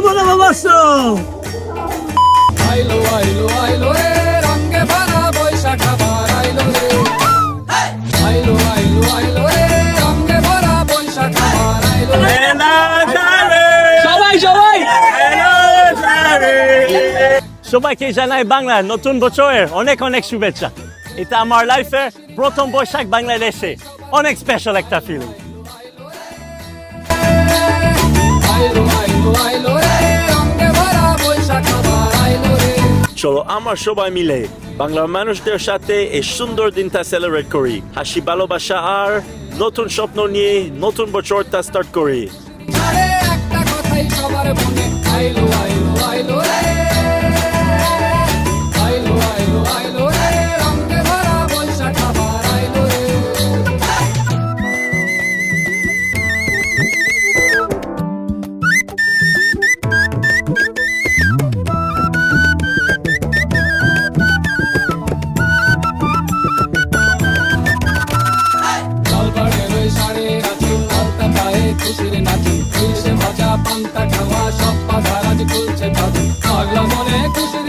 শুভ নববর্ষ। আইলো আইলো আইলো রে রঙে ভরা বৈশাখ আবার আইলো রে আইলো আইলো আইলো রে রঙে ভরা বৈশাখ আবার আইলো রে সবাই সবাই সবাইকে জানাই বাংলার নতুন বছরের অনেক অনেক শুভেচ্ছা। এটা আমার লাইফের প্রথম বৈশাখ বাংলাদেশে, অনেক স্পেশাল একটা ফিলিং। আইলো আইলো আইলো রে রঙে ভরা বৈশাখ আবার আইলো রে। চলো আমরা সবাই মিলে বাংলার মানুষদের সাথে এই সুন্দর দিনটা সেলিব্রেট করি, হাসি ভালোবাসা আর নতুন স্বপ্ন নিয়ে নতুন বছরটা স্টার্ট করি। আরে একটা কথাই সবার মনে আইলো আইলো আইলো রে আইলো আইলো আইলো রে রঙে ভরা বৈশাখ আবার আইলো রে। জলপাড়ের ওই শাড়ি রাখি আলতা পায়ে খুশির নাচি ইলিশে ভাজা পান্তা খাওয়া সব বাজার আজ খুলছে তাদের পাগলা মনে খুশি